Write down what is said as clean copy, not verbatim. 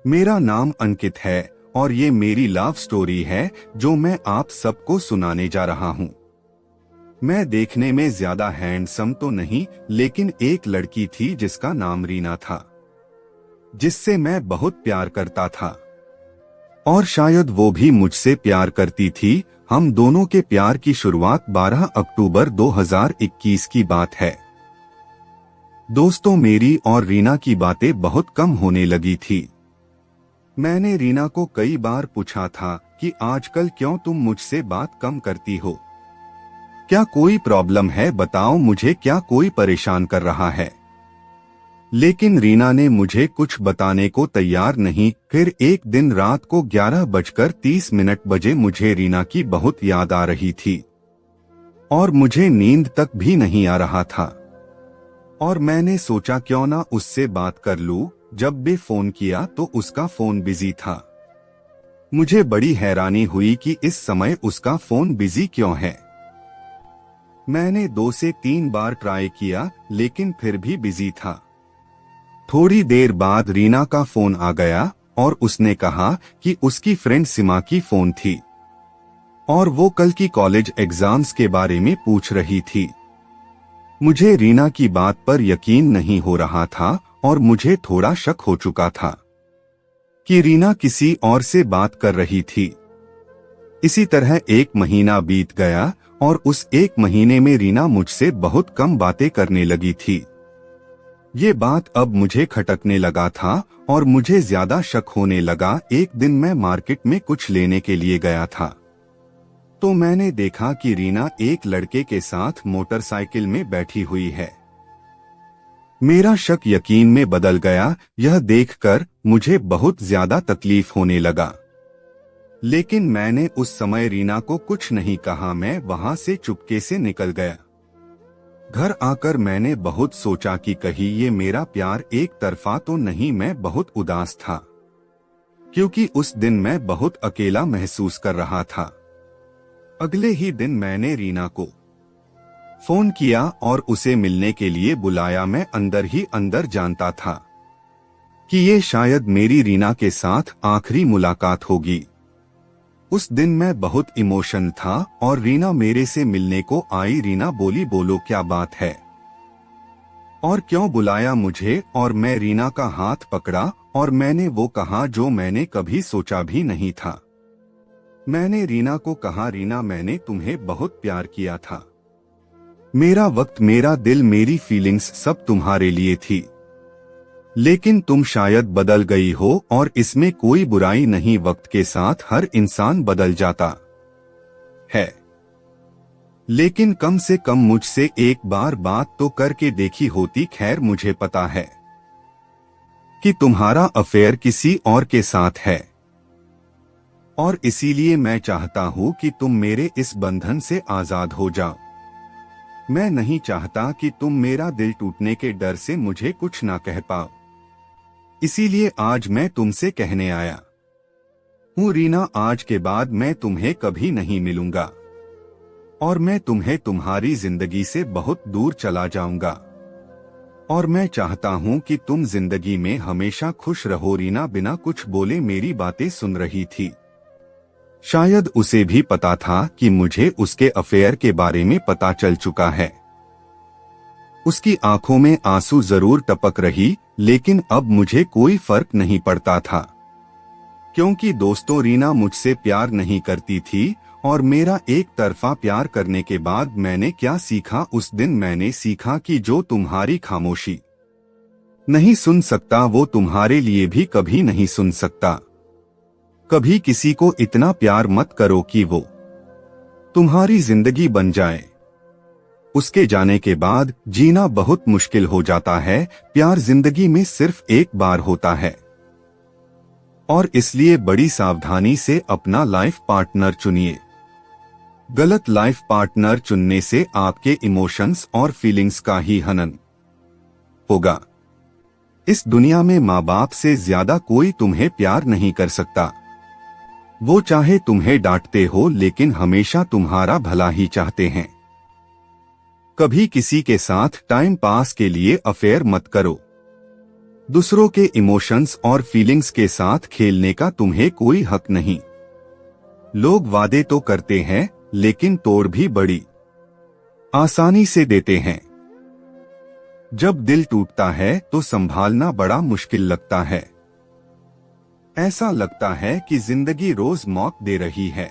मेरा नाम अंकित है और ये मेरी लव स्टोरी है जो मैं आप सबको सुनाने जा रहा हूँ। मैं देखने में ज्यादा हैंडसम तो नहीं, लेकिन एक लड़की थी जिसका नाम रीना था, जिससे मैं बहुत प्यार करता था और शायद वो भी मुझसे प्यार करती थी। हम दोनों के प्यार की शुरुआत 12 अक्टूबर 2021 की बात है। दोस्तों, मेरी और रीना की बातें बहुत कम होने लगी थी। मैंने रीना को कई बार पूछा था कि आजकल क्यों तुम मुझसे बात कम करती हो, क्या कोई प्रॉब्लम है, बताओ मुझे, क्या कोई परेशान कर रहा है। लेकिन रीना ने मुझे कुछ बताने को तैयार नहीं। फिर एक दिन रात को 11:30 बजे मुझे रीना की बहुत याद आ रही थी और मुझे नींद तक भी नहीं आ रहा था और मैंने सोचा क्यों ना उससे बात कर लूं। जब भी फोन किया तो उसका फोन बिजी था। मुझे बड़ी हैरानी हुई कि इस समय उसका फोन बिजी क्यों है। मैंने 2 से 3 बार ट्राई किया लेकिन फिर भी बिजी था। थोड़ी देर बाद रीना का फोन आ गया और उसने कहा कि उसकी फ्रेंड सीमा की फोन थी और वो कल की कॉलेज एग्जाम्स के बारे में पूछ रही थी। मुझे रीना की बात पर यकीन नहीं हो रहा था और मुझे थोड़ा शक हो चुका था कि रीना किसी और से बात कर रही थी। इसी तरह 1 महीना बीत गया और उस 1 महीने में रीना मुझसे बहुत कम बातें करने लगी थी। ये बात अब मुझे खटकने लगा था और मुझे ज्यादा शक होने लगा। एक दिन मैं मार्केट में कुछ लेने के लिए गया था तो मैंने देखा कि रीना एक लड़के के साथ मोटरसाइकिल में बैठी हुई है। मेरा शक यकीन में बदल गया। यह देखकर मुझे बहुत ज्यादा तकलीफ होने लगा, लेकिन मैंने उस समय रीना को कुछ नहीं कहा। मैं वहां से चुपके से निकल गया। घर आकर मैंने बहुत सोचा कि कहीं ये मेरा प्यार एक तरफा तो नहीं। मैं बहुत उदास था क्योंकि उस दिन मैं बहुत अकेला महसूस कर रहा था। अगले ही दिन मैंने रीना को फोन किया और उसे मिलने के लिए बुलाया। मैं अंदर ही अंदर जानता था कि ये शायद मेरी रीना के साथ आखिरी मुलाकात होगी। उस दिन मैं बहुत इमोशनल था और रीना मेरे से मिलने को आई। रीना बोली, बोलो क्या बात है और क्यों बुलाया मुझे। और मैं रीना का हाथ पकड़ा और मैंने वो कहा जो मैंने कभी सोचा भी नहीं था। मैंने रीना को कहा, रीना मैंने तुम्हें बहुत प्यार किया था। मेरा वक्त, मेरा दिल, मेरी फीलिंग्स सब तुम्हारे लिए थी, लेकिन तुम शायद बदल गई हो और इसमें कोई बुराई नहीं। वक्त के साथ हर इंसान बदल जाता है, लेकिन कम से कम मुझसे एक बार बात तो करके देखी होती। खैर, मुझे पता है कि तुम्हारा अफेयर किसी और के साथ है और इसीलिए मैं चाहता हूँ कि तुम मेरे इस बंधन से आजाद हो जाओ। मैं नहीं चाहता कि तुम मेरा दिल टूटने के डर से मुझे कुछ ना कह पाओ। इसीलिए आज मैं तुमसे कहने आया हूँ रीना, आज के बाद मैं तुम्हें कभी नहीं मिलूंगा और मैं तुम्हें तुम्हारी जिंदगी से बहुत दूर चला जाऊंगा और मैं चाहता हूँ कि तुम जिंदगी में हमेशा खुश रहो। रीना बिना कुछ बोले मेरी बातें सुन रही थी। शायद उसे भी पता था कि मुझे उसके अफेयर के बारे में पता चल चुका है। उसकी आंखों में आंसू जरूर टपक रही, लेकिन अब मुझे कोई फर्क नहीं पड़ता था क्योंकि दोस्तों, रीना मुझसे प्यार नहीं करती थी और मेरा एक तरफा प्यार करने के बाद मैंने क्या सीखा। उस दिन मैंने सीखा कि जो तुम्हारी खामोशी नहीं सुन सकता वो तुम्हारे लिए भी कभी नहीं सुन सकता। कभी किसी को इतना प्यार मत करो कि वो तुम्हारी जिंदगी बन जाए। उसके जाने के बाद जीना बहुत मुश्किल हो जाता है। प्यार जिंदगी में सिर्फ एक बार होता है और इसलिए बड़ी सावधानी से अपना लाइफ पार्टनर चुनिए। गलत लाइफ पार्टनर चुनने से आपके इमोशंस और फीलिंग्स का ही हनन होगा। इस दुनिया में माँ बाप से ज्यादा कोई तुम्हें प्यार नहीं कर सकता। वो चाहे तुम्हें डांटते हो लेकिन हमेशा तुम्हारा भला ही चाहते हैं। कभी किसी के साथ टाइम पास के लिए अफेयर मत करो। दूसरों के इमोशंस और फीलिंग्स के साथ खेलने का तुम्हें कोई हक नहीं। लोग वादे तो करते हैं लेकिन तोड़ भी बड़ी आसानी से देते हैं। जब दिल टूटता है तो संभालना बड़ा मुश्किल लगता है। ऐसा लगता है कि जिंदगी रोज मौत दे रही है।